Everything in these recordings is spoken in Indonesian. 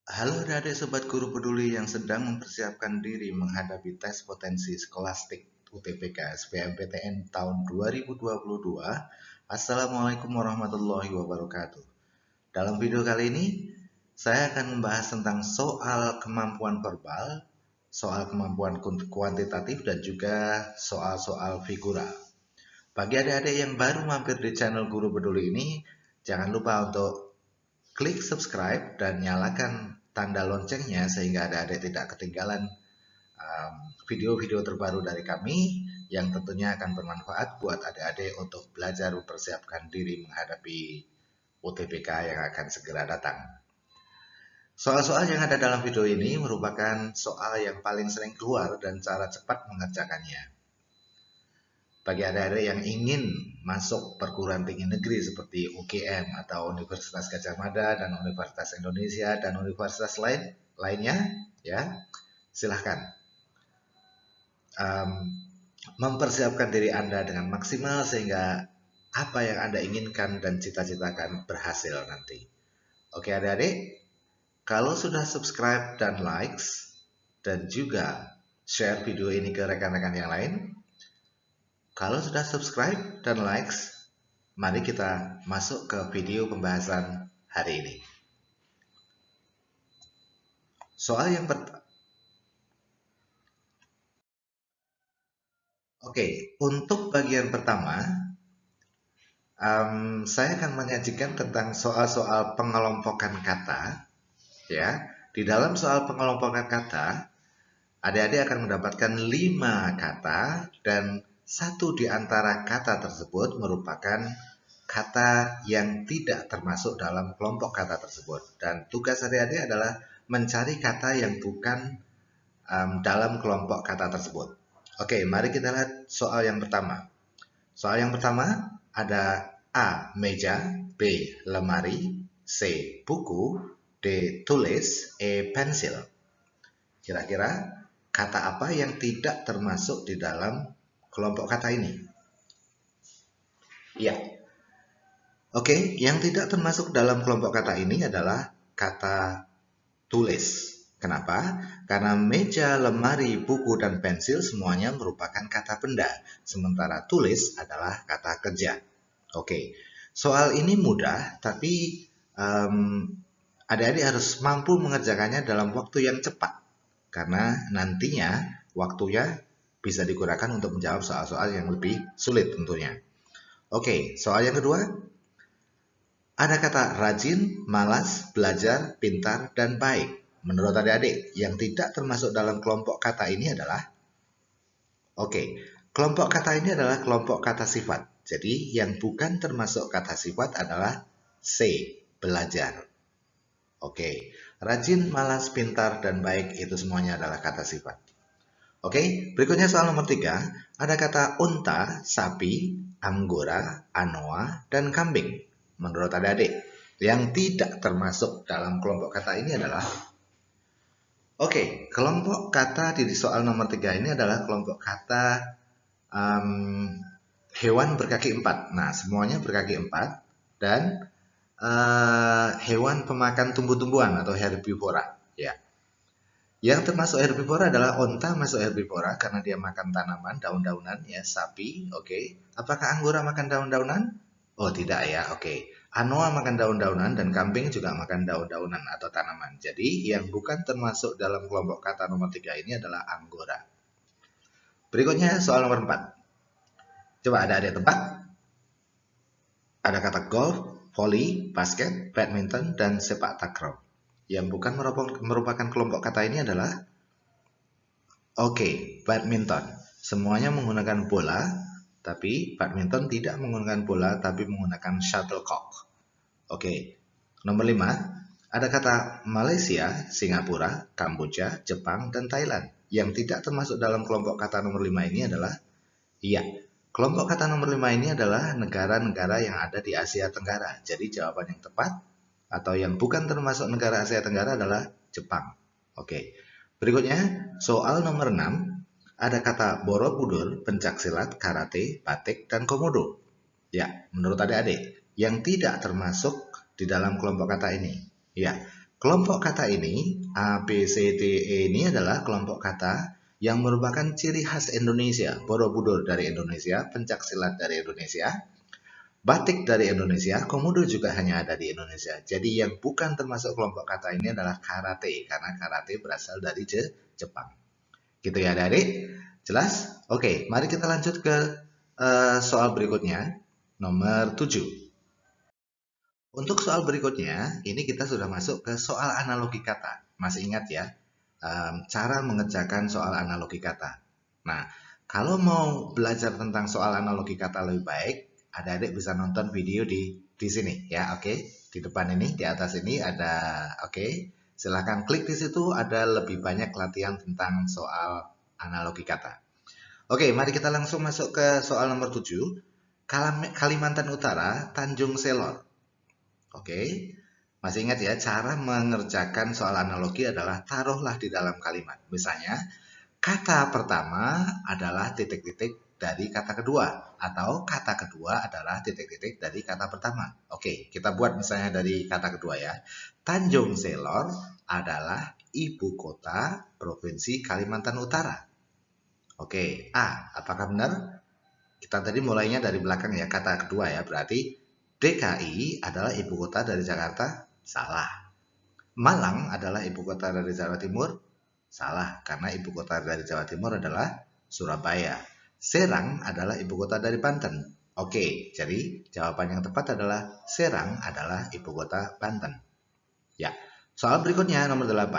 Halo adik-adik Sobat Guru Peduli yang sedang mempersiapkan diri menghadapi tes potensi skolastik UTBK SBMPTN tahun 2022. Assalamualaikum warahmatullahi wabarakatuh. Dalam video kali ini, saya akan membahas tentang soal kemampuan verbal, soal kemampuan kuantitatif, dan juga soal-soal figura. Bagi adik-adik yang baru mampir di channel Guru Peduli ini, jangan lupa untuk klik subscribe dan nyalakan tanda loncengnya sehingga adik-adik tidak ketinggalan video-video terbaru dari kami yang tentunya akan bermanfaat buat adik-adik untuk belajar mempersiapkan diri menghadapi UTBK yang akan segera datang. Soal-soal yang ada dalam video ini merupakan soal yang paling sering keluar dan cara cepat mengerjakannya. Bagi adik-adik yang ingin masuk perguruan tinggi negeri seperti UGM atau Universitas Gadjah Mada dan Universitas Indonesia dan universitas lainnya, ya silahkan mempersiapkan diri Anda dengan maksimal sehingga apa yang Anda inginkan dan cita-citakan berhasil nanti. Oke adik-adik, kalau sudah subscribe dan likes dan juga share video ini ke rekan-rekan yang lain, kalau sudah subscribe dan likes, mari kita masuk ke video pembahasan hari ini. Soal yang pertama. Oke, untuk bagian pertama, saya akan menyajikan tentang soal-soal pengelompokan kata. Ya, di dalam soal pengelompokan kata, adik-adik akan mendapatkan 5 kata dan satu di antara kata tersebut merupakan kata yang tidak termasuk dalam kelompok kata tersebut. Dan tugas adik-adik adalah mencari kata yang bukan dalam kelompok kata tersebut. Oke, mari kita lihat soal yang pertama. Soal yang pertama ada A. Meja, B. Lemari, C. Buku, D. Tulis, E. Pensil. Kira-kira kata apa yang tidak termasuk di dalam kelompok kata ini? Ya. Oke, yang tidak termasuk dalam kelompok kata ini adalah kata tulis. Kenapa? Karena meja, lemari, buku, dan pensil semuanya merupakan kata benda, sementara tulis adalah kata kerja. Oke, soal ini mudah, tapi adik-adik harus mampu mengerjakannya dalam waktu yang cepat. Karena nantinya waktunya bisa digunakan untuk menjawab soal-soal yang lebih sulit tentunya. Oke, soal yang kedua. Ada kata rajin, malas, belajar, pintar, dan baik. Menurut adik-adik, yang tidak termasuk dalam kelompok kata ini adalah kelompok kata ini adalah kelompok kata sifat. Jadi, yang bukan termasuk kata sifat adalah C, belajar. Rajin, malas, pintar, dan baik itu semuanya adalah kata sifat. Berikutnya soal nomor 3. Ada kata unta, sapi, anggora, anoa, dan kambing. Menurut adik-adik, yang tidak termasuk dalam kelompok kata ini adalah kelompok kata di soal nomor 3 ini adalah kelompok kata hewan berkaki 4. Nah, semuanya berkaki 4 dan hewan pemakan tumbuh-tumbuhan atau herbivora, ya. Yang termasuk herbivora adalah onta masuk herbivora karena dia makan tanaman, daun-daunan, ya, sapi, Apakah anggora makan daun-daunan? Oh, tidak ya, Anoa makan daun-daunan dan kambing juga makan daun-daunan atau tanaman. Jadi, yang bukan termasuk dalam kelompok kata nomor 3 ini adalah anggora. Berikutnya soal nomor 4. Coba ada tempat. Ada kata golf, volley, basket, badminton, dan sepak takraw. Yang bukan merupakan kelompok kata ini adalah badminton. Semuanya menggunakan bola, tapi badminton tidak menggunakan bola, tapi menggunakan shuttlecock. Nomor 5. Ada kata Malaysia, Singapura, Kamboja, Jepang, dan Thailand. Yang tidak termasuk dalam kelompok kata nomor 5 ini adalah kelompok kata nomor 5 ini adalah negara-negara yang ada di Asia Tenggara. Jadi jawaban yang tepat atau yang bukan termasuk negara Asia Tenggara adalah Jepang. Berikutnya soal nomor 6. Ada kata Borobudur, pencaksilat, karate, batik, dan komodo. Ya, menurut adik-adik, yang tidak termasuk di dalam kelompok kata ini. Ya, Kelompok kata ini, A, B, C, D, E ini adalah kelompok kata yang merupakan ciri khas Indonesia, Borobudur dari Indonesia, pencaksilat dari Indonesia, batik dari Indonesia, komodo juga hanya ada di Indonesia. Jadi yang bukan termasuk kelompok kata ini adalah karate, karena karate berasal dari Jepang. Gitu ya adik-adik? Jelas? Oke, mari kita lanjut ke soal berikutnya, nomor 7. Untuk soal berikutnya, ini kita sudah masuk ke soal analogi kata. Masih ingat ya, cara mengerjakan soal analogi kata. Nah, kalau mau belajar tentang soal analogi kata lebih baik, adik-adik bisa nonton video di sini ya, oke? Di depan ini, di atas ini ada, oke? Silahkan klik di situ, ada lebih banyak latihan tentang soal analogi kata. Oke, mari kita langsung masuk ke soal nomor 7. Kalimantan Utara, Tanjung Selor. Oke, masih ingat ya, cara mengerjakan soal analogi adalah taruhlah di dalam kalimat. Misalnya, kata pertama adalah titik-titik dari kata kedua, atau kata kedua adalah titik-titik dari kata pertama. Oke, kita buat misalnya dari kata kedua ya. Tanjung Selor adalah ibu kota Provinsi Kalimantan Utara. Oke, A, apakah benar? Kita tadi mulainya dari belakang ya, kata kedua ya, berarti DKI adalah ibu kota dari Jakarta? Salah. Malang adalah ibu kota dari Jawa Timur? Salah, karena ibu kota dari Jawa Timur adalah Surabaya. Serang adalah ibu kota dari Banten. Oke, jadi jawaban yang tepat adalah Serang adalah ibu kota Banten. Ya, soal berikutnya nomor 8.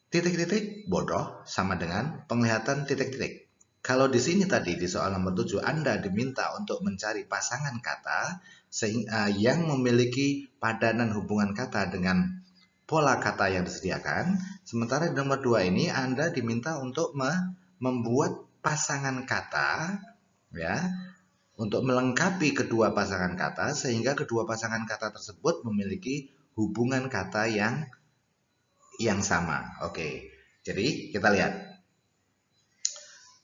Titik-titik bodoh sama dengan penglihatan titik-titik. Kalau di sini tadi di soal nomor 7 Anda diminta untuk mencari pasangan kata yang memiliki padanan hubungan kata dengan pola kata yang disediakan. Sementara di nomor 2 ini Anda diminta untuk membuat pasangan kata ya, untuk melengkapi kedua pasangan kata sehingga kedua pasangan kata tersebut memiliki hubungan kata yang sama. Oke. Jadi kita lihat.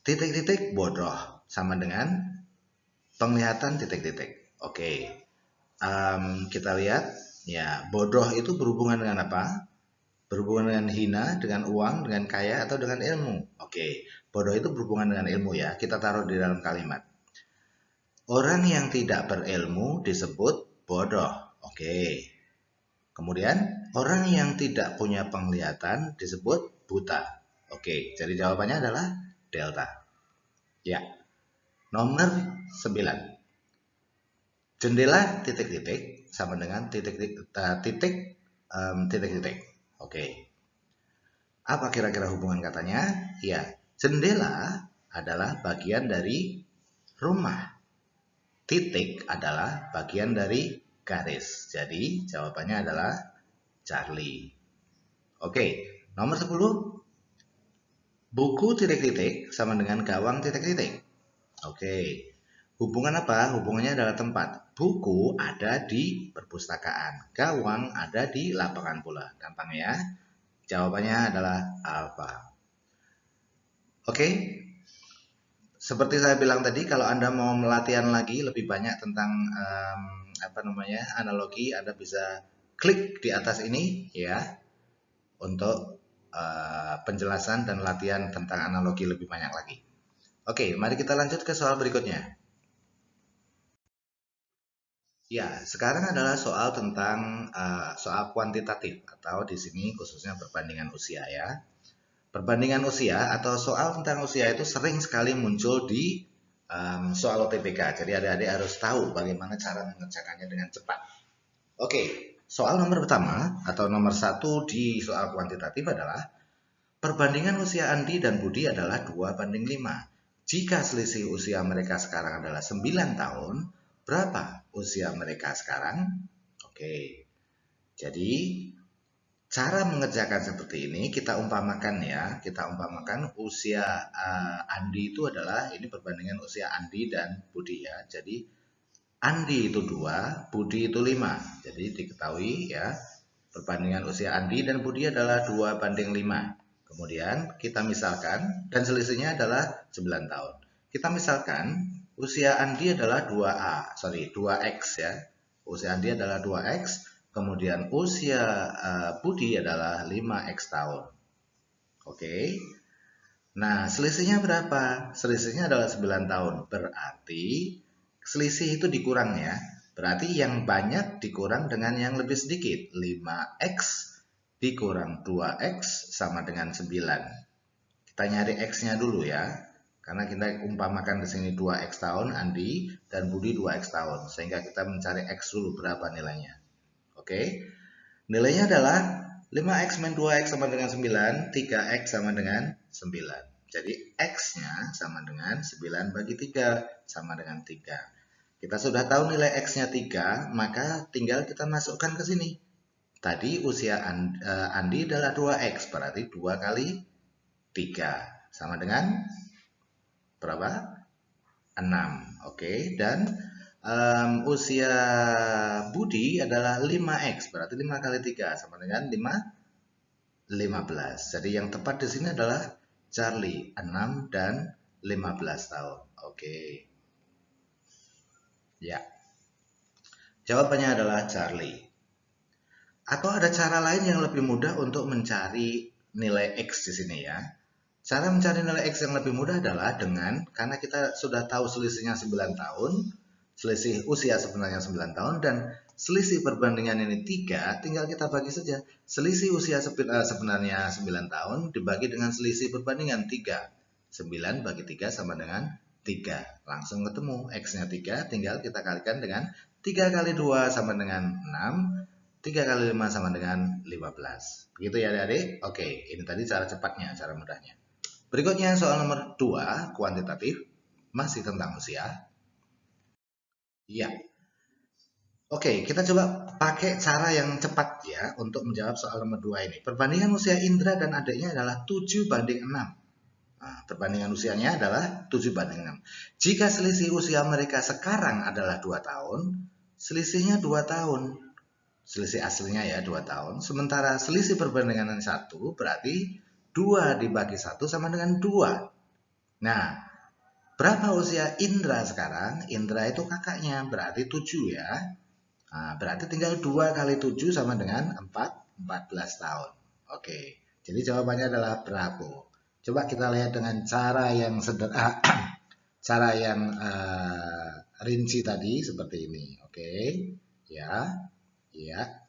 Titik-titik bodoh sama dengan penglihatan titik-titik. Oke. Kita lihat ya, bodoh itu berhubungan dengan apa? Berhubungan dengan hina, dengan uang, dengan kaya, atau dengan ilmu. Oke. Bodoh itu berhubungan dengan ilmu ya. Kita taruh di dalam kalimat. Orang yang tidak berilmu disebut bodoh. Oke. Kemudian orang yang tidak punya penglihatan disebut buta. Oke, jadi jawabannya adalah delta. Ya. Nomor 9. Jendela titik-titik sama dengan titik-titik. Oke. Apa kira-kira hubungan katanya? Ya, jendela adalah bagian dari rumah. Titik adalah bagian dari garis. Jadi jawabannya adalah Charlie. Oke, nomor 10. Buku titik-titik sama dengan gawang titik-titik. Oke, hubungan apa? Hubungannya adalah tempat. Buku ada di perpustakaan. Gawang ada di lapangan bola. Gampang ya. Jawabannya adalah alfa. Oke, seperti saya bilang tadi, kalau Anda mau latihan lagi lebih banyak tentang analogi, Anda bisa klik di atas ini ya untuk penjelasan dan latihan tentang analogi lebih banyak lagi. Oke, mari kita lanjut ke soal berikutnya. Ya, sekarang adalah soal tentang soal kuantitatif atau di sini khususnya perbandingan usia ya. Perbandingan usia atau soal tentang usia itu sering sekali muncul di soal UTBK. Jadi adik-adik harus tahu bagaimana cara mengerjakannya dengan cepat. Oke, soal nomor pertama atau nomor 1 di soal kuantitatif adalah perbandingan usia Andi dan Budi adalah 2:5. Jika selisih usia mereka sekarang adalah 9 tahun, berapa usia mereka sekarang? Oke, jadi cara mengerjakan seperti ini kita umpamakan ya, kita umpamakan usia Andi itu adalah, ini perbandingan usia Andi dan Budi ya. Jadi Andi itu 2, Budi itu 5. Jadi diketahui ya, perbandingan usia Andi dan Budi adalah 2:5. Kemudian kita misalkan, dan selisihnya adalah 9 tahun. Kita misalkan usia Andi adalah 2X ya. Usia Andi adalah 2X, Kemudian usia Budi adalah 5X tahun. Oke. Nah, selisihnya berapa? Selisihnya adalah 9 tahun. Berarti selisih itu dikurang ya. Berarti yang banyak dikurang dengan yang lebih sedikit. 5X dikurang 2X sama dengan 9. Kita nyari X-nya dulu ya. Karena kita umpamakan di sini 2X tahun Andi dan Budi 2X tahun. Sehingga kita mencari X dulu berapa nilainya. Oke. Nilainya adalah 5X min 2X sama dengan 9, 3X sama dengan 9. Jadi X-nya sama dengan 9 bagi 3, sama dengan 3. Kita sudah tahu nilai X-nya 3, maka tinggal kita masukkan ke sini. Tadi usia Andi adalah 2X, berarti 2 kali 3, sama dengan berapa? 6. Oke, dan usia Budi adalah 5X, berarti 5 kali 3 sama dengan 15. Jadi yang tepat di sini adalah Charlie, 6 dan 15 tahun. Oke. Ya. Jawabannya adalah Charlie. Atau ada cara lain yang lebih mudah untuk mencari nilai X di sini ya. Cara mencari nilai X yang lebih mudah adalah dengan, karena kita sudah tahu selisihnya 9 tahun, selisih usia sebenarnya 9 tahun, dan selisih perbandingan ini 3, tinggal kita bagi saja. Selisih usia sebenarnya 9 tahun dibagi dengan selisih perbandingan 3. 9 bagi 3 sama dengan 3. Langsung ketemu X-nya 3, tinggal kita kalikan dengan 3 kali 2 sama dengan 6, 3 kali 5 sama dengan 15. Begitu ya adik-adik? Oke, ini tadi cara cepatnya, cara mudahnya. Berikutnya soal nomor 2, kuantitatif, masih tentang usia. Iya. Oke, kita coba pakai cara yang cepat ya untuk menjawab soal nomor 2 ini. Perbandingan usia Indra dan adiknya adalah 7 banding 6. Nah, perbandingan usianya adalah 7 banding 6. Jika selisih usia mereka sekarang adalah 2 tahun, selisihnya 2 tahun. Selisih aslinya ya 2 tahun. Sementara selisih perbandingan 1 berarti 2 dibagi 1 sama dengan 2. Nah, berapa usia Indra sekarang? Indra itu kakaknya, berarti 7 ya. Nah, berarti tinggal 2 kali 7 sama dengan 14 tahun. Oke, jadi jawabannya adalah Bravo. Coba kita lihat dengan cara yang sederhana, cara yang rinci tadi seperti ini. Oke, ya, ya.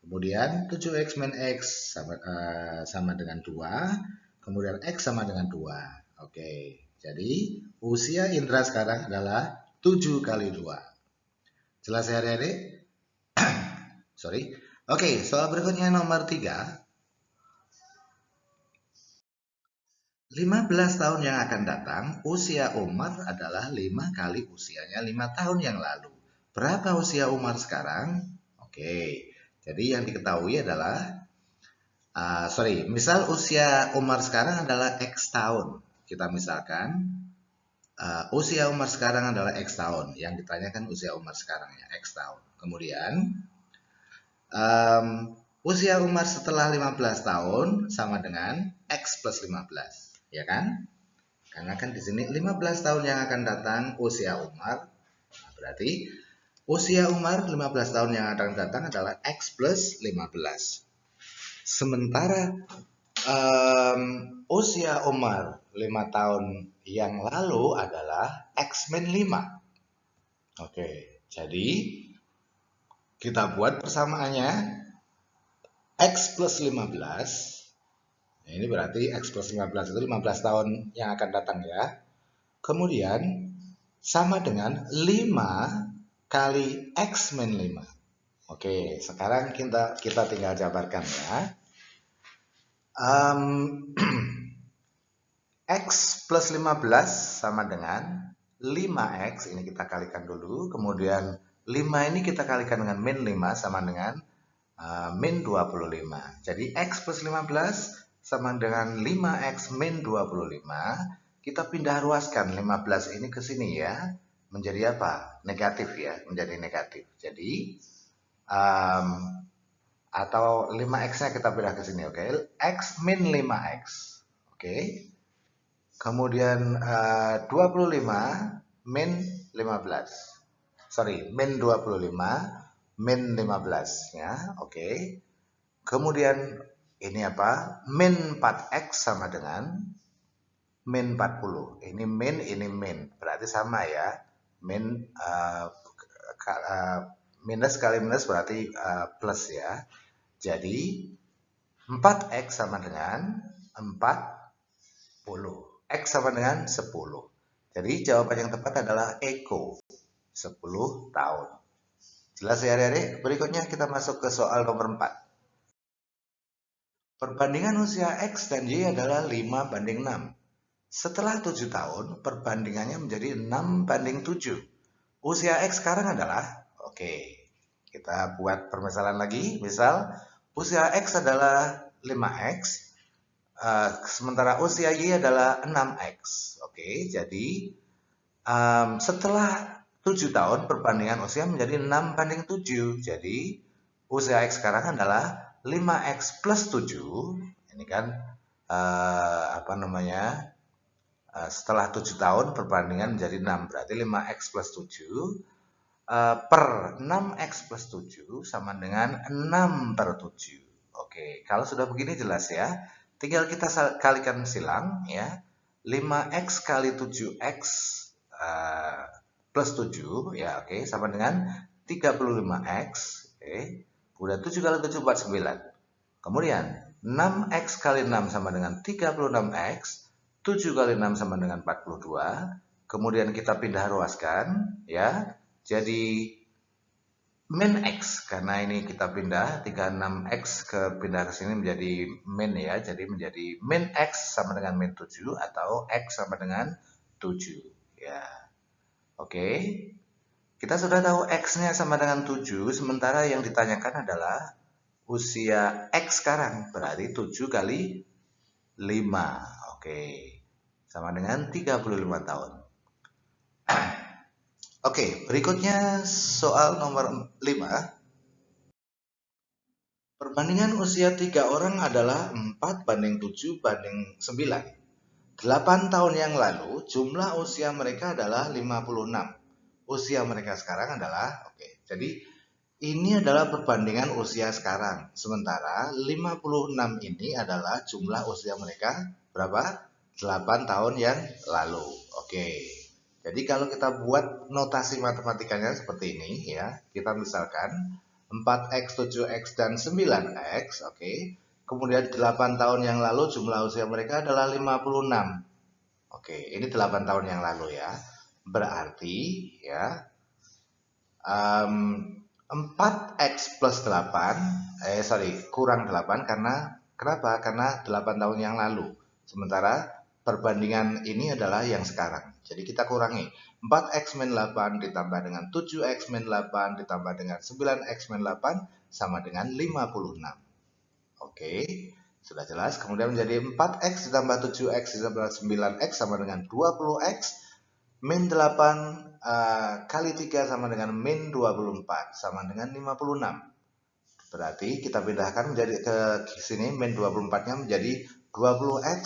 Kemudian 7X min X sama dengan 2. Kemudian X sama dengan 2. Oke, jadi usia Indra sekarang adalah 7 kali 2. Jelas ya adik-adik? Sorry. Oke, soal berikutnya nomor 3. 15 tahun yang akan datang, usia Umar adalah 5 kali usianya 5 tahun yang lalu. Berapa usia Umar sekarang? Oke, jadi yang diketahui adalah, misal usia Umar sekarang adalah X tahun. Kita misalkan, usia Umar sekarang adalah X tahun. Yang ditanyakan usia Umar sekarang ya, X tahun. Kemudian, usia Umar setelah 15 tahun sama dengan X plus 15, ya kan? Karena kan di sini 15 tahun yang akan datang usia Umar, berarti usia Umar 15 tahun yang akan datang adalah X plus 15. Sementara usia Umar 5 tahun yang lalu adalah X min 5. Oke, jadi kita buat persamaannya. X plus 15, nah ini berarti X plus 15 itu 15 tahun yang akan datang ya. Kemudian sama dengan 5 kali X min 5. Oke, sekarang kita tinggal jabarkan ya. X plus 15 sama dengan 5X, ini kita kalikan dulu. Kemudian 5 ini kita kalikan dengan min 5 sama dengan min 25. Jadi X plus 15 sama dengan 5X min 25. Kita pindah ruaskan 15 ini ke sini ya. Menjadi apa? Negatif ya, menjadi negatif. Jadi atau 5X-nya kita pindah ke sini, oke? X min 5X. Oke. Kemudian 25 min 15. Sorry, min 25 min 15 ya. Oke. Kemudian ini apa? Min 4x sama dengan min 40. Ini min. Berarti sama ya. Min minus kali minus berarti plus ya. Jadi 4x sama dengan 40. X sama dengan 10. Jadi jawaban yang tepat adalah Eko, 10 tahun. Jelas ya adik-adik? Berikutnya kita masuk ke soal nomor 4. Perbandingan usia X dan Y adalah 5:6. Setelah 7 tahun, perbandingannya menjadi 6:7. Usia X sekarang adalah, oke, kita buat permisalan lagi. Misal, usia X adalah 5X, sementara usia Y adalah 6X. Oke, jadi setelah 7 tahun, perbandingan usia menjadi 6:7. Jadi, usia X sekarang adalah 5X plus 7. Ini kan, setelah 7 tahun perbandingan menjadi 6, berarti 5x plus 7 per 6x plus 7 sama dengan 6/7. Oke, kalau sudah begini jelas ya. Tinggal kita kalikan silang ya. 5x kali 7x plus 7 ya, oke, sama dengan 35x. Oke. Kemudian 7 kali 7 49. Kemudian 6x kali 6 sama dengan 36x. 7 kali 6 sama dengan 42. Kemudian kita pindah ruaskan ya. Jadi min x, karena ini kita pindah 36x pindah ke sini menjadi min ya. Jadi menjadi min x sama dengan min 7 atau x sama dengan 7 ya. Oke. Kita sudah tahu x-nya sama dengan 7, sementara yang ditanyakan adalah usia x sekarang, berarti 7 kali 5. Oke. Sama dengan 35 tahun. Oke, berikutnya soal nomor 5. Perbandingan usia 3 orang adalah 4:7:9. 8 tahun yang lalu, jumlah usia mereka adalah 56. Usia mereka sekarang adalah, oke, jadi ini adalah perbandingan usia sekarang. Sementara 56 ini adalah jumlah usia mereka berapa? 8 tahun yang lalu. Oke. Jadi kalau kita buat notasi matematikanya seperti ini ya. Kita misalkan 4x, 7x, dan 9x. Oke. Kemudian 8 tahun yang lalu jumlah usia mereka adalah 56. Oke, ini 8 tahun yang lalu ya. Berarti ya 4x plus 8, kurang 8 karena kenapa? Karena 8 tahun yang lalu. Sementara perbandingan ini adalah yang sekarang. Jadi kita kurangi 4x min 8 ditambah dengan 7x min 8 ditambah dengan 9x min 8 sama dengan 56. Oke, sudah jelas. Kemudian menjadi 4x ditambah 7x ditambah 9x sama dengan 20x. Min 8 kali 3 sama dengan min 24 sama dengan 56. Berarti kita pindahkan menjadi ke sini, min 24-nya menjadi 20x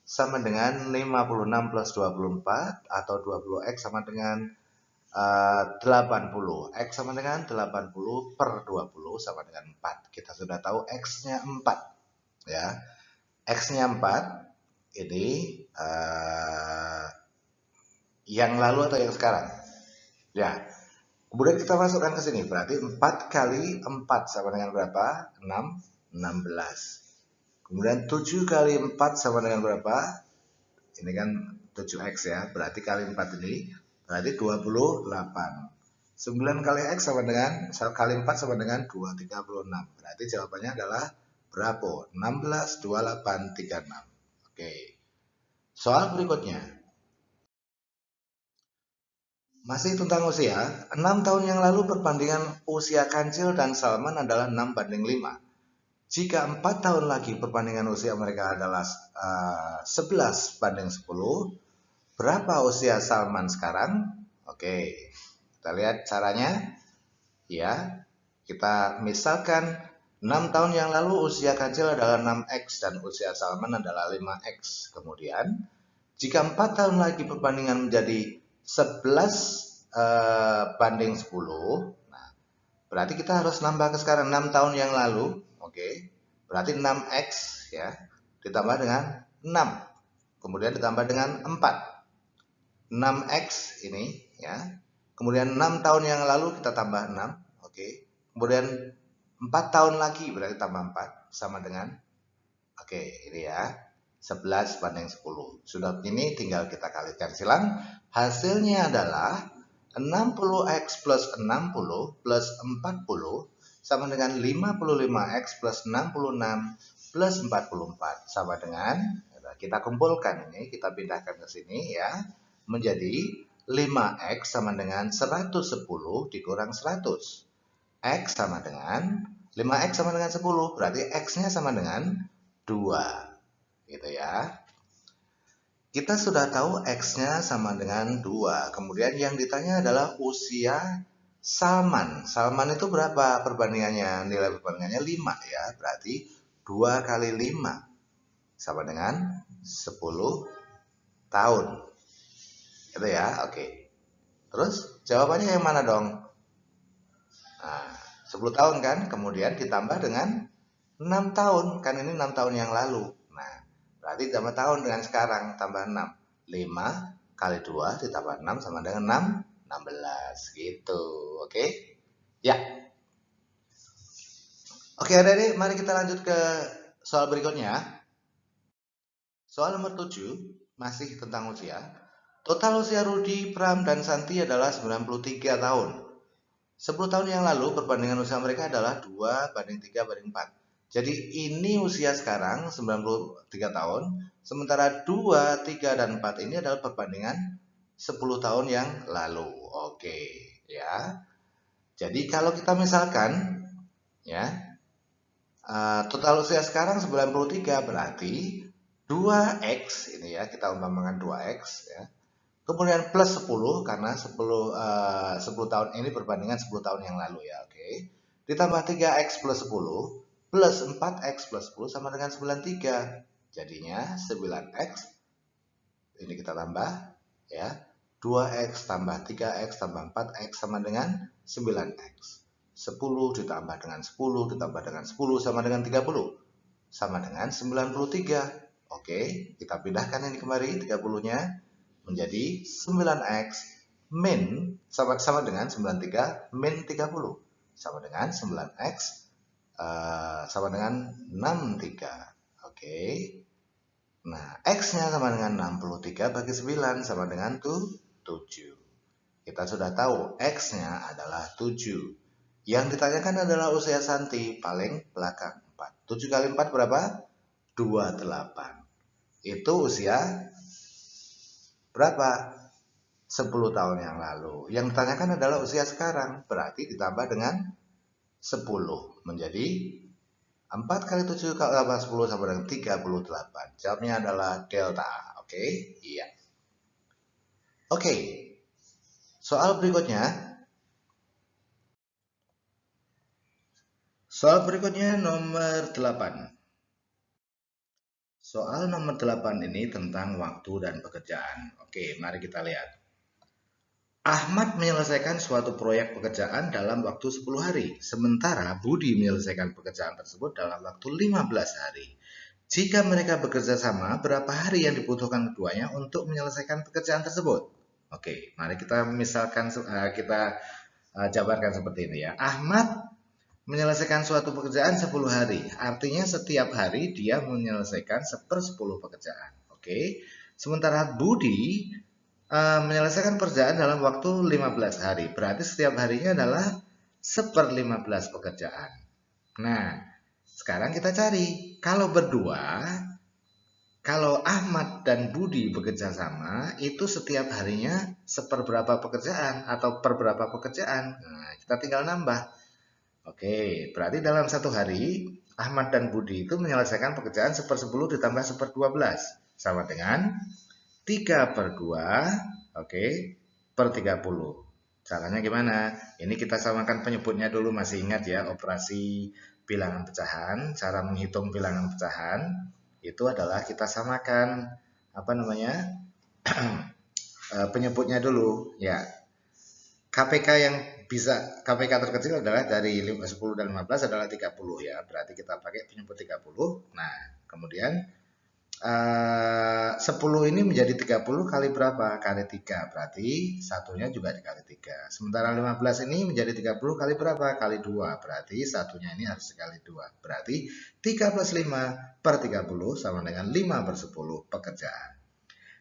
sama dengan 56 plus 24 atau 20x sama dengan 80. X sama dengan 80 per 20 sama dengan 4. Kita sudah tahu X-nya 4 ya. X-nya 4 ini yang lalu atau yang sekarang? Ya. Kemudian kita masukkan ke sini. Berarti 4 kali 4 sama dengan berapa? 6. 16. Kemudian 7 kali 4 sama dengan berapa? Ini kan 7x ya. Berarti kali 4 ini berarti 28. 9 kali x sama dengan kali 4 sama dengan 236. Berarti jawabannya adalah berapa? 16, 28, 36. Oke. Soal berikutnya. Masih tentang usia, 6 tahun yang lalu perbandingan usia Kancil dan Salman adalah 6:5. Jika 4 tahun lagi perbandingan usia mereka adalah 11:10, berapa usia Salman sekarang? Oke, kita lihat caranya. Ya, kita misalkan 6 tahun yang lalu usia Kancil adalah 6x dan usia Salman adalah 5x. Kemudian, jika 4 tahun lagi perbandingan menjadi 11 banding 10. Nah, Berarti kita harus nambah ke sekarang 6 tahun yang lalu. Oke. Berarti 6x ya ditambah dengan 6. Kemudian ditambah dengan 4. 6x ini ya. Kemudian 6 tahun yang lalu kita tambah 6. Oke. Kemudian 4 tahun lagi berarti tambah 4 sama dengan ini ya. 11 banding 10. Sudah ini tinggal kita kalikan silang. Hasilnya adalah 60x plus 60 plus 40 sama dengan 55x plus 66 plus 44 sama dengan, kita kumpulkan ini, kita pindahkan ke sini ya, menjadi 5x sama dengan 110 dikurang 100. X sama dengan 5x sama dengan 10, berarti x-nya sama dengan 2. Gitu ya. Kita sudah tahu X-nya sama dengan 2. Kemudian yang ditanya adalah usia Salman. Salman itu berapa perbandingannya? Nilai perbandingannya 5 ya. Berarti 2 kali 5 sama dengan 10 tahun. Itu ya, oke. Terus jawabannya yang mana dong? Nah, 10 tahun kan? Kemudian ditambah dengan 6 tahun. Kan ini 6 tahun yang lalu. Berarti tambah tahun dengan sekarang, tambah 6. 5 kali 2 ditambah 6 sama dengan 16 gitu. Oke? Ya. Oke, adik-adik, mari kita lanjut ke soal berikutnya. Soal nomor 7, masih tentang usia. Total usia Rudi, Pram, dan Santi adalah 93 tahun. 10 tahun yang lalu perbandingan usia mereka adalah 2 banding 3 banding 4. Jadi ini usia sekarang 93 tahun, sementara 2, 3, dan 4 ini adalah perbandingan 10 tahun yang lalu. Oke, ya. Jadi kalau kita misalkan ya, total usia sekarang 93 berarti 2x ini ya, kita umpamakan 2x ya. Kemudian plus 10 karena 10 tahun ini perbandingan 10 tahun yang lalu ya, oke. Ditambah 3x plus 10 plus 4x plus 10 sama dengan 93. Jadinya 9x ini kita tambah ya. 2x tambah 3x tambah 4x sama dengan 9x. 10 ditambah dengan 10 ditambah dengan 10 sama dengan 30. Sama dengan 93. Oke, kita pindahkan ini kembali 30-nya menjadi 9x min sama dengan 93 min 30 sama dengan 9x sama dengan 63. Oke. Nah, x-nya sama dengan 63 bagi 9 sama dengan 7. Kita sudah tahu x-nya adalah 7. Yang ditanyakan adalah usia Santi paling belakang 4. 7 kali 4 berapa? 28. Itu usia berapa? 10 tahun yang lalu. Yang ditanyakan adalah usia sekarang. Berarti ditambah dengan 10 menjadi 4 kali 7 kali 8 10 sama dengan 38. Jawabnya adalah delta. Oke? Iya. Oke. Soal berikutnya. Soal berikutnya nomor 8. Soal nomor 8 ini tentang waktu dan pekerjaan. Oke, mari kita lihat. Ahmad menyelesaikan suatu proyek pekerjaan dalam waktu 10 hari, sementara Budi menyelesaikan pekerjaan tersebut dalam waktu 15 hari. Jika mereka bekerja sama, berapa hari yang dibutuhkan keduanya untuk menyelesaikan pekerjaan tersebut? Oke, mari kita misalkan kita jabarkan seperti ini ya. Ahmad menyelesaikan suatu pekerjaan 10 hari, artinya setiap hari dia menyelesaikan 1/10 pekerjaan. Oke, sementara Budi menyelesaikan pekerjaan dalam waktu 15 hari. Berarti setiap harinya adalah 1/15 pekerjaan. Nah, sekarang kita cari. Kalau berdua, kalau Ahmad dan Budi bekerja sama, itu setiap harinya seperberapa pekerjaan atau per berapa pekerjaan. Nah, kita tinggal nambah. Oke, berarti dalam satu hari, Ahmad dan Budi itu menyelesaikan pekerjaan 1/10 ditambah 1/12. Sama dengan 3/2, oke, per 30. Caranya gimana? Ini kita samakan penyebutnya dulu, masih ingat ya, operasi bilangan pecahan. Cara menghitung bilangan pecahan itu adalah kita samakan penyebutnya dulu ya. KPK yang bisa KPK terkecil adalah dari 10 dan 15 adalah 30 ya. Berarti kita pakai penyebut 30. Nah, kemudian 10 ini menjadi 30 kali berapa? Kali 3. Berarti satunya juga dikali 3. Sementara 15 ini menjadi 30 kali berapa? Kali 2. Berarti satunya ini harus dikali 2. Berarti 3 plus 5 per 30 sama dengan 5 per 10 pekerjaan.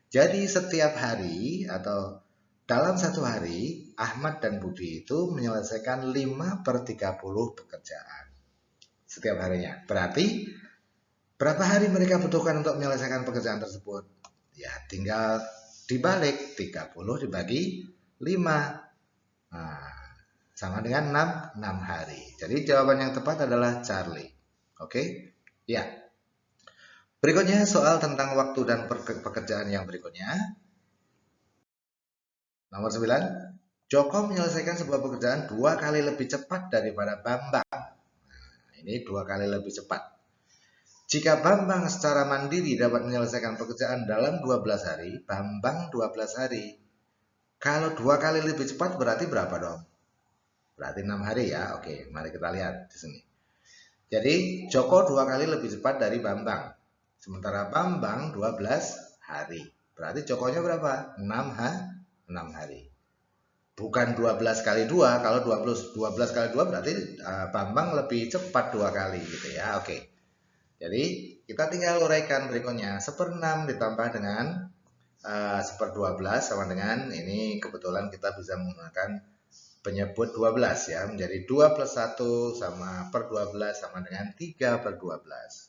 Jadi setiap hari atau dalam satu hari, Ahmad dan Budi itu menyelesaikan 5 per 30 pekerjaan setiap harinya. Berarti berapa hari mereka butuhkan untuk menyelesaikan pekerjaan tersebut? Ya, tinggal dibalik 30 dibagi 5. Nah, sama dengan 6 hari. Jadi jawaban yang tepat adalah Charlie. Oke? Ya. Berikutnya soal tentang waktu dan pekerjaan yang berikutnya. Nomor 9. Joko menyelesaikan sebuah pekerjaan 2 kali lebih cepat daripada Bambang. Nah, ini 2 kali lebih cepat. Jika Bambang secara mandiri dapat menyelesaikan pekerjaan dalam 12 hari, Bambang 12 hari. Kalau 2 kali lebih cepat berarti berapa dong? Berarti 6 hari ya. Oke, mari kita lihat di sini. Jadi Joko 2 kali lebih cepat dari Bambang. Sementara Bambang 12 hari. Berarti Jokonya berapa? 6 hari. Bukan 12 kali 2. Kalau 12 kali 2 berarti Bambang lebih cepat 2 kali gitu ya. Oke. Jadi kita tinggal uraikan berikutnya. 1/6 ditambah dengan 1/12 sama dengan ini kebetulan kita bisa menggunakan penyebut 12 ya. Menjadi 2 plus 1 sama per 12 sama dengan 3 per 12.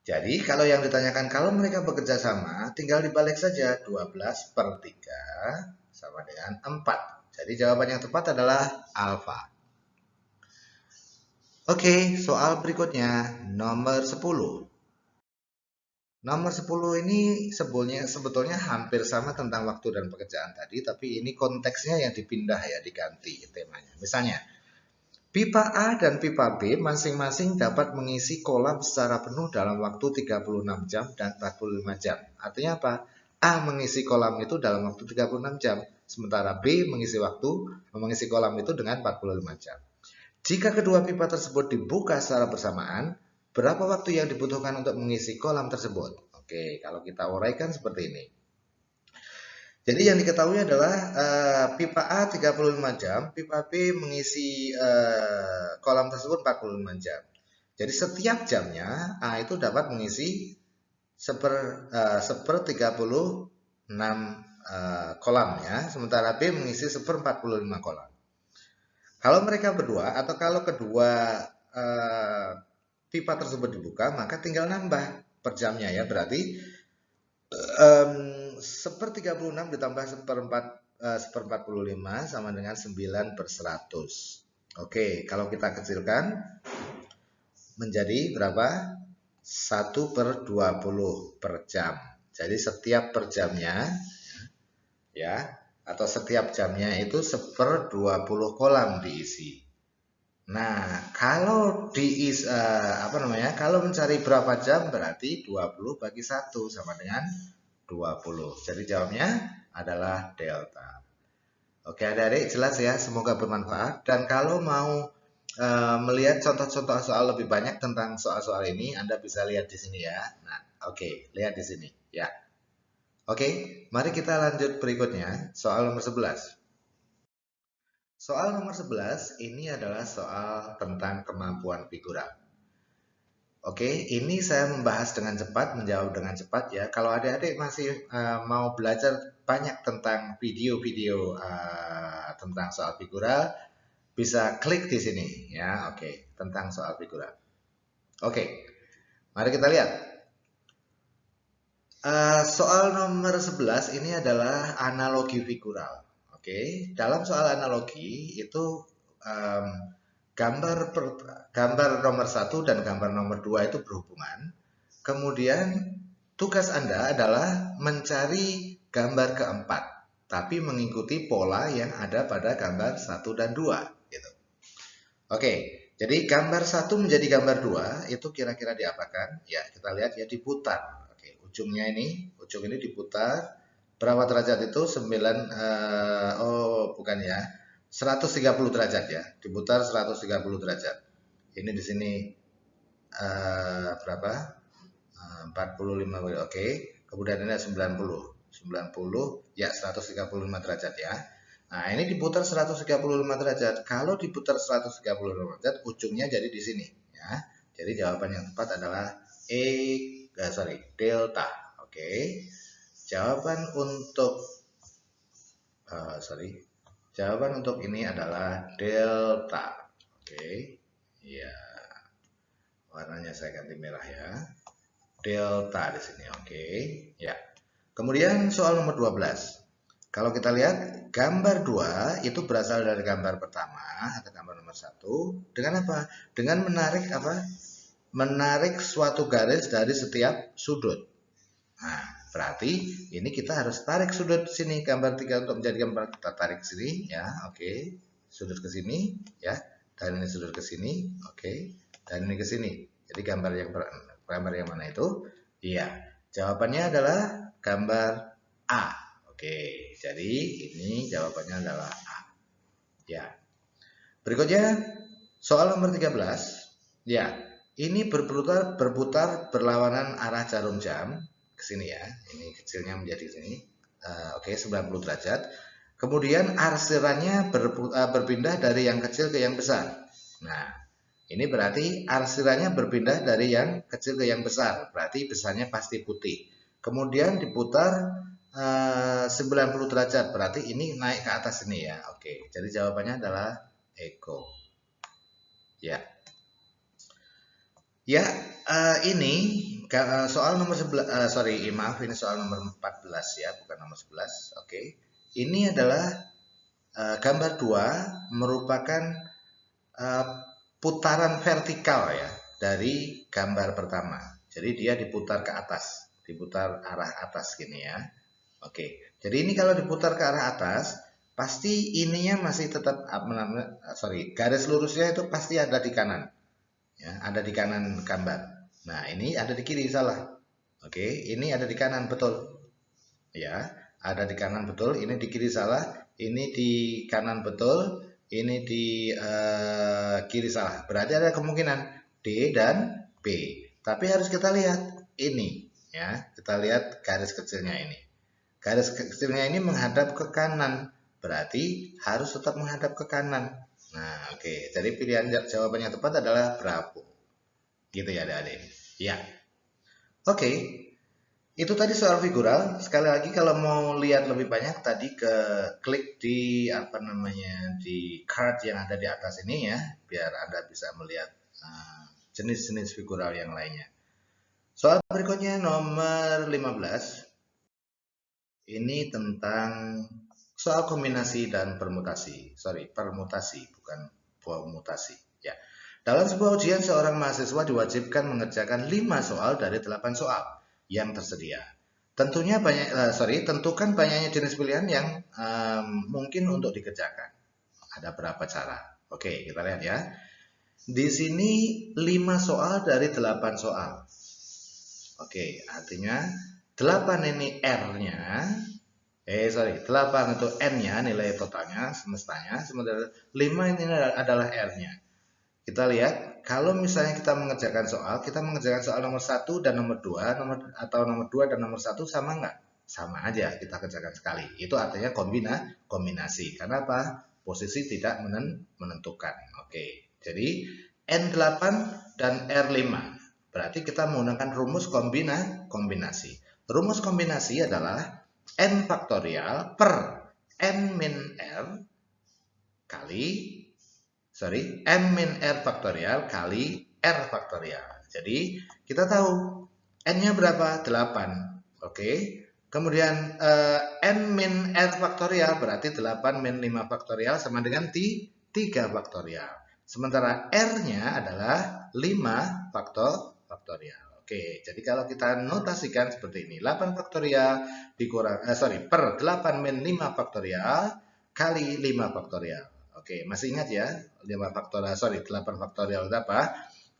Jadi kalau yang ditanyakan kalau mereka bekerja sama tinggal dibalik saja 12 per 3 sama dengan 4. Jadi jawaban yang tepat adalah alfa. Oke, soal berikutnya nomor 10. Nomor 10 ini sebetulnya hampir sama tentang waktu dan pekerjaan tadi, tapi ini konteksnya yang dipindah ya, diganti temanya. Misalnya, pipa A dan pipa B masing-masing dapat mengisi kolam secara penuh dalam waktu 36 jam dan 45 jam. Artinya apa? A mengisi kolam itu dalam waktu 36 jam, sementara B mengisi kolam itu dengan 45 jam. Jika kedua pipa tersebut dibuka secara bersamaan, berapa waktu yang dibutuhkan untuk mengisi kolam tersebut? Oke, kalau kita uraikan seperti ini. Jadi yang diketahui adalah pipa A 35 jam, pipa B mengisi kolam tersebut 45 jam. Jadi setiap jamnya A itu dapat mengisi seper 36 kolam ya, sementara B mengisi 1/45 kolam. Kalau mereka berdua atau kalau kedua pipa tersebut dibuka, maka tinggal nambah per jamnya ya. Berarti 1/36 ditambah 1/45 sama dengan 9 per 100. Oke, kalau kita kecilkan menjadi berapa? 1/20 per jam. Jadi setiap per jamnya ya, atau setiap jamnya itu 1/20 kolam diisi. Nah, kalau kalau mencari berapa jam berarti 20 bagi 1 sama dengan 20. Jadi jawabnya adalah delta. Oke, adik-adik jelas ya, semoga bermanfaat. Dan kalau mau melihat contoh-contoh soal lebih banyak tentang soal-soal ini, Anda bisa lihat di sini ya. Nah, oke, lihat di sini ya. Oke, mari kita lanjut berikutnya, soal nomor 11. Soal nomor 11 ini adalah soal tentang kemampuan figural. Oke, ini saya membahas dengan cepat, menjawab dengan cepat ya. Kalau adik-adik masih mau belajar banyak tentang video-video tentang soal figural, bisa klik di sini ya. Oke, tentang soal figural. Oke, mari kita lihat. Soal nomor 11 ini adalah analogi figural. Oke, dalam soal analogi itu gambar nomor 1 dan gambar nomor 2 itu berhubungan. Kemudian tugas Anda adalah mencari gambar keempat, tapi mengikuti pola yang ada pada gambar 1 dan 2. Gitu. Oke, jadi gambar 1 menjadi gambar 2 itu kira-kira diapakan? Ya, kita lihat ya, diputar. Ujung ini diputar berapa derajat itu? 9 bukan ya. 130 derajat ya, diputar 130 derajat. Ini di sini berapa? 45, oke. Kemudian ini 90 ya 135 derajat ya. Nah, ini diputar 135 derajat. Kalau diputar 135 derajat, ujungnya jadi di sini ya. Jadi jawaban yang tepat adalah delta. Oke. Jawaban untuk jawaban untuk ini adalah delta. Oke. Ya. Warnanya saya ganti merah ya. Delta di sini. Oke. Ya. Kemudian soal nomor 12. Kalau kita lihat gambar 2 itu berasal dari gambar pertama atau gambar nomor 1 dengan apa? Dengan menarik apa? Menarik suatu garis dari setiap sudut. Nah, berarti ini kita harus tarik sudut sini gambar 3 untuk menjadi gambar, kita tarik sini ya. Oke. Sudut ke sini ya. Dan ini sudut ke sini. Oke. Dan ini ke sini. Jadi gambar yang mana itu? Iya. Jawabannya adalah gambar A. Oke, jadi ini jawabannya adalah A. Ya. Berikutnya soal nomor 13. Ya, ini berputar berlawanan arah jarum jam ke sini ya. Ini kecilnya menjadi sini. Oke, 90 derajat. Kemudian arsirannya berpindah dari yang kecil ke yang besar. Nah, ini berarti arsirannya berpindah dari yang kecil ke yang besar. Berarti besarnya pasti putih. Kemudian diputar 90 derajat, berarti ini naik ke atas ini ya. Oke, jadi jawabannya adalah Eko. Ya. Ya, ini soal nomor 11, maaf, ini soal nomor 14 ya, bukan nomor 11. Oke. Ini adalah gambar 2 merupakan putaran vertikal ya dari gambar pertama. Jadi dia diputar ke atas, diputar arah atas gini ya. Oke, jadi ini kalau diputar ke arah atas, pasti ininya masih tetap, garis lurusnya itu pasti ada di kanan, ya, ada di kanan gambar. Nah, ini ada di kiri, salah. Oke, ini ada di kanan, betul. Ya, ada di kanan, betul. Ini di kiri, salah. Ini di kanan, betul. Ini di kiri, salah. Berarti ada kemungkinan D dan B. Tapi harus kita lihat ini, ya. Kita lihat garis kecilnya ini. Garis kecilnya ini menghadap ke kanan, berarti harus tetap menghadap ke kanan. Nah, oke. Jadi pilihan jawabannya tepat adalah Bravo. Gitu ya, adik-adik. Ya. Oke. Itu tadi soal figural. Sekali lagi kalau mau lihat lebih banyak tadi klik di di card yang ada di atas ini ya, biar Anda bisa melihat jenis-jenis figural yang lainnya. Soal berikutnya nomor 15. Ini tentang soal kombinasi dan permutasi. Permutasi bukan komutasi. Ya. Dalam sebuah ujian, seorang mahasiswa diwajibkan mengerjakan 5 soal dari 8 soal yang tersedia. Tentukan banyaknya jenis pilihan yang mungkin untuk dikerjakan. Ada berapa cara? Oke, kita lihat ya. Di sini 5 soal dari 8 soal. Oke, artinya 8 ini R-nya, 8 itu N-nya, nilai totalnya, semestanya, sementara 5 ini adalah R-nya. Kita lihat, kalau misalnya kita mengerjakan soal nomor 1 dan nomor 2, nomor 2 dan nomor 1 sama nggak? Sama aja, kita kerjakan sekali. Itu artinya kombinasi. Karena apa? Posisi tidak menentukan. Oke, jadi N8 dan R5. Berarti kita menggunakan rumus kombinasi. Rumus kombinasi adalah N faktorial per N min R M min R faktorial kali R faktorial. Jadi kita tahu N-nya berapa? 8. Oke. Kemudian N min R faktorial berarti 8 min 5 faktorial sama dengan 3 faktorial. Sementara R-nya adalah 5 faktorial. Oke, jadi kalau kita notasikan seperti ini, 8 faktorial per 8 min 5 faktorial kali 5 faktorial. Oke, masih ingat ya? 8 faktorial itu apa?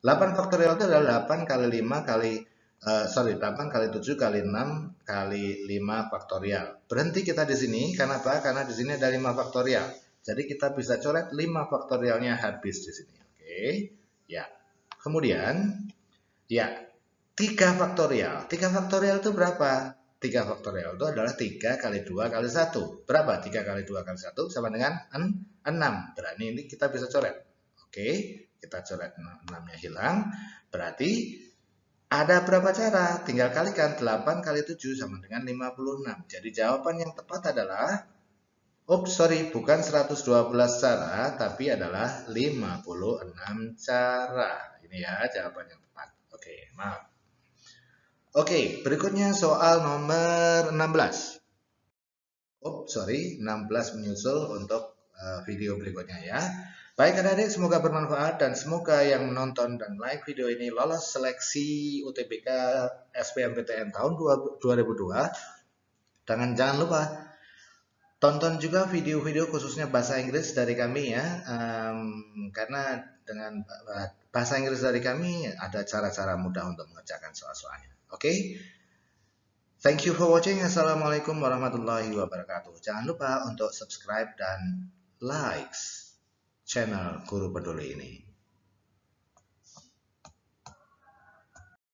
8 faktorial itu adalah 8 kali 5 kali 8 kali 7 kali 6 kali 5 faktorial. Berhenti kita di sini, karena apa? Karena di sini ada 5 faktorial. Jadi kita bisa coret 5 faktorialnya habis di sini. Oke. Ya. Kemudian ya, 3 faktorial. 3 faktorial itu berapa? 3 faktorial itu adalah 3 kali 2 kali 1. Berapa? 3 kali 2 kali 1 sama dengan 6. Berarti ini kita bisa coret. Oke, kita coret 6-nya hilang. Berarti ada berapa cara? Tinggal kalikan 8 kali 7 sama dengan 56. Jadi jawaban yang tepat adalah, bukan 112 cara, tapi adalah 56 cara. Ini ya jawaban yang tepat. Oke, maaf. Oke, berikutnya soal nomor 16. 16 menyusul untuk video berikutnya ya. Baik adik-adik, semoga bermanfaat dan semoga yang menonton dan like video ini lolos seleksi UTBK SBMPTN tahun 2002. Dan jangan lupa tonton juga video-video khususnya bahasa Inggris dari kami ya, karena dengan bahasa Inggris dari kami ada cara-cara mudah untuk mengerjakan soal-soalnya. Oke? Thank you for watching. Assalamualaikum warahmatullahi wabarakatuh. Jangan lupa untuk subscribe dan like channel Guru Peduli ini.